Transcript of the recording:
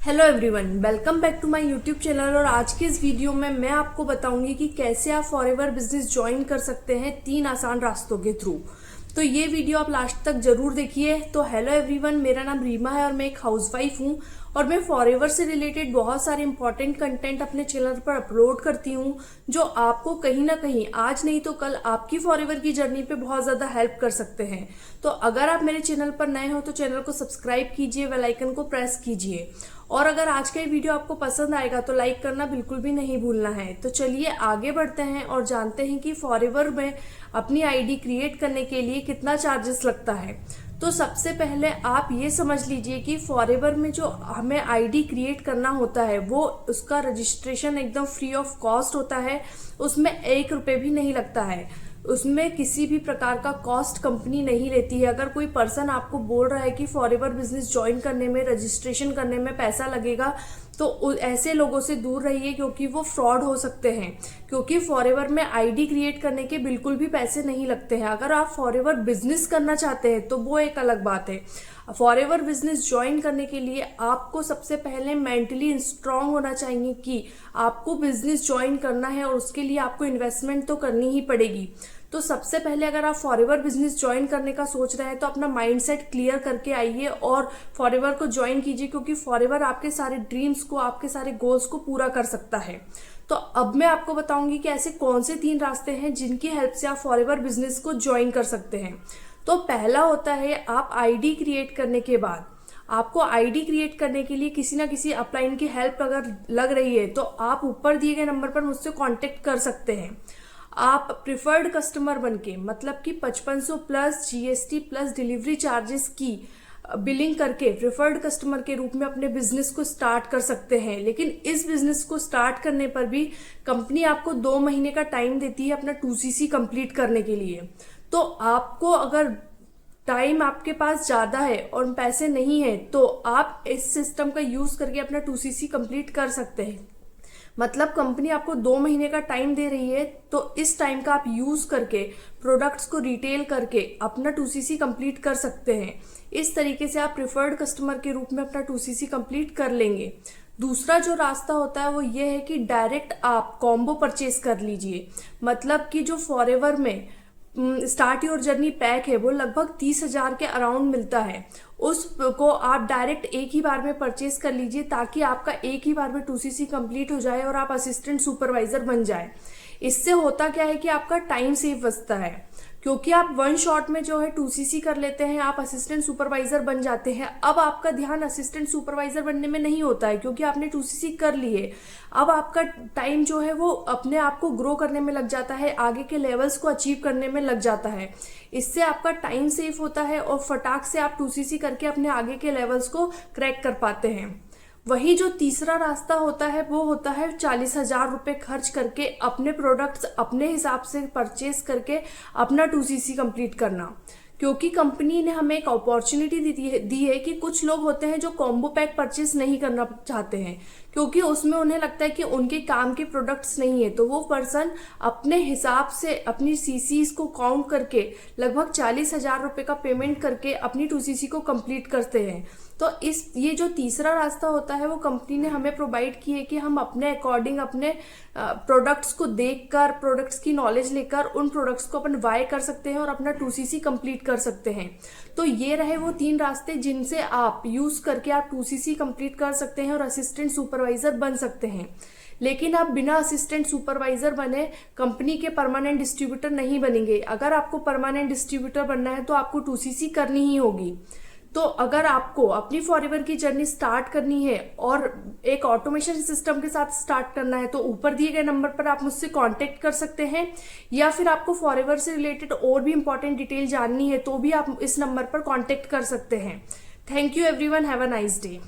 Hello everyone, welcome back to my YouTube channel. और आज के इस वीडियो में मैं आपको बताऊंगी कि कैसे आप फॉरएवर बिजनेस ज्वाइन कर सकते हैं 3 आसान रास्तों के थ्रू। तो ये वीडियो आप लास्ट तक जरूर देखिए। तो हेलो एवरीवन, मेरा नाम रीमा है और मैं एक हाउसवाइफ हूँ और मैं फॉरएवर से रिलेटेड बहुत सारे इंपॉर्टेंट कंटेंट अपने चैनल पर अपलोड करती हूँ जो आपको कहीं ना कहीं आज नहीं तो कल आपकी फॉरएवर की जर्नी पे बहुत ज़्यादा हेल्प कर सकते हैं। तो अगर आप मेरे चैनल पर नए हो तो चैनल को सब्सक्राइब कीजिए, बेल आइकन को प्रेस कीजिए। और अगर आज का ये वीडियो आपको पसंद आएगा तो लाइक करना बिल्कुल भी नहीं भूलना है। तो चलिए आगे बढ़ते हैं और जानते हैं कि फॉरएवर में अपनी आईडी क्रिएट करने के लिए कितना चार्जेस लगता है। तो सबसे पहले आप ये समझ लीजिए कि फॉरएवर में जो हमें आईडी क्रिएट करना होता है वो उसका रजिस्ट्रेशन एकदम फ्री ऑफ कॉस्ट होता है। उसमें 1 रुपये भी नहीं लगता है। उसमें किसी भी प्रकार का कॉस्ट कंपनी नहीं लेती है। अगर कोई पर्सन आपको बोल रहा है कि फॉरएवर बिजनेस ज्वाइन करने में, रजिस्ट्रेशन करने में पैसा लगेगा, तो ऐसे लोगों से दूर रहिए क्योंकि वो फ्रॉड हो सकते हैं। क्योंकि फॉरएवर में आईडी क्रिएट करने के बिल्कुल भी पैसे नहीं लगते हैं। अगर आप फॉरएवर बिजनेस करना चाहते हैं तो वो एक अलग बात है। फॉरएवर बिजनेस ज्वाइन करने के लिए आपको सबसे पहले मेंटली स्ट्रांग होना चाहिए कि आपको बिजनेस ज्वाइन करना है और उसके लिए आपको इन्वेस्टमेंट तो करनी ही पड़ेगी। तो सबसे पहले अगर आप फॉरएवर बिजनेस ज्वाइन करने का सोच रहे हैं तो अपना माइंडसेट क्लियर करके आइए और फॉरएवर को ज्वाइन कीजिए, क्योंकि फॉरएवर आपके सारे ड्रीम्स को, आपके सारे गोल्स को पूरा कर सकता है। तो अब मैं आपको बताऊंगी कि ऐसे कौन से 3 रास्ते हैं जिनकी हेल्प से आप फॉरएवर बिजनेस को ज्वाइन कर सकते हैं। तो पहला होता है, आप आईडी क्रिएट करने के बाद आपको आईडी क्रिएट करने के लिए किसी ना किसी अपलाइन की हेल्प अगर लग रही है तो आप ऊपर दिए गए नंबर पर मुझसे कांटेक्ट कर सकते हैं। आप प्रिफर्ड कस्टमर बनके, मतलब कि 5500 plus GST plus delivery charges की बिलिंग करके प्रिफर्ड कस्टमर के रूप में अपने बिजनेस को स्टार्ट कर सकते हैं। लेकिन इस बिजनेस को स्टार्ट करने पर भी कंपनी आपको 2 महीने का टाइम देती है अपना 2CC कंप्लीट करने के लिए। तो आपको अगर टाइम आपके पास ज़्यादा है और पैसे नहीं है तो आप इस सिस्टम का यूज़ करके अपना 2CC कंप्लीट कर सकते हैं। मतलब कंपनी आपको 2 महीने का टाइम दे रही है, तो इस टाइम का आप यूज करके प्रोडक्ट्स को रिटेल करके अपना 2CC कंप्लीट कर सकते हैं। इस तरीके से आप प्रिफर्ड कस्टमर के रूप में अपना 2CC कंप्लीट कर लेंगे। दूसरा जो रास्ता होता है वो ये है कि डायरेक्ट आप कॉम्बो परचेज कर लीजिए। मतलब कि जो फॉरएवर में स्टार्ट योर जर्नी पैक है वो लगभग 30,000 के अराउंड मिलता है। उसको आप डायरेक्ट एक ही बार में परचेज कर लीजिए ताकि आपका एक ही बार में 2CC कंप्लीट हो जाए और आप असिस्टेंट सुपरवाइजर बन जाए। इससे होता क्या है कि आपका टाइम सेव बचता है, क्योंकि आप 1 शॉट में जो है 2CC कर लेते हैं, आप असिस्टेंट सुपरवाइजर बन जाते हैं। अब आपका ध्यान असिस्टेंट सुपरवाइजर बनने में नहीं होता है क्योंकि आपने 2CC कर लिए। अब आपका टाइम जो है वो अपने आप को ग्रो करने में लग जाता है, आगे के लेवल्स को अचीव करने में लग जाता है। इससे आपका टाइम सेव होता है और फटाक से आप 2CC करके अपने आगे के लेवल्स को क्रैक कर पाते हैं। वही जो तीसरा रास्ता होता है वो होता है 40,000 रुपये खर्च करके अपने प्रोडक्ट्स अपने हिसाब से परचेज करके अपना 2CC कंप्लीट करना। क्योंकि कंपनी ने हमें एक अपॉर्चुनिटी दी है कि कुछ लोग होते हैं जो कॉम्बो पैक परचेज नहीं करना चाहते हैं क्योंकि उसमें उन्हें लगता है कि उनके काम के प्रोडक्ट्स नहीं है। तो वो पर्सन अपने हिसाब से अपनी CCs को काउंट करके लगभग 40,000 रुपये का पेमेंट करके अपनी 2CC को कंप्लीट करते हैं। तो ये जो तीसरा रास्ता होता है वो कंपनी ने हमें प्रोवाइड की है कि हम अपने अकॉर्डिंग अपने प्रोडक्ट्स को देखकर, प्रोडक्ट्स की नॉलेज लेकर उन प्रोडक्ट्स को अपन बाय कर सकते हैं और अपना 2CC कंप्लीट कर सकते हैं। तो ये रहे वो 3 रास्ते जिनसे आप यूज करके आप 2CC कंप्लीट कर सकते हैं और असिस्टेंट सुपरवाइजर बन सकते हैं। लेकिन आप बिना असिस्टेंट सुपरवाइजर बने कंपनी के परमानेंट डिस्ट्रीब्यूटर नहीं बनेंगे। अगर आपको परमानेंट डिस्ट्रीब्यूटर बनना है तो आपको 2CC करनी ही होगी। तो अगर आपको अपनी फॉरएवर की जर्नी स्टार्ट करनी है और एक ऑटोमेशन सिस्टम के साथ स्टार्ट करना है तो ऊपर दिए गए नंबर पर आप मुझसे कांटेक्ट कर सकते हैं, या फिर आपको फॉरएवर से रिलेटेड और भी इंपॉर्टेंट डिटेल जाननी है तो भी आप इस नंबर पर कांटेक्ट कर सकते हैं। Thank you everyone, have a nice day.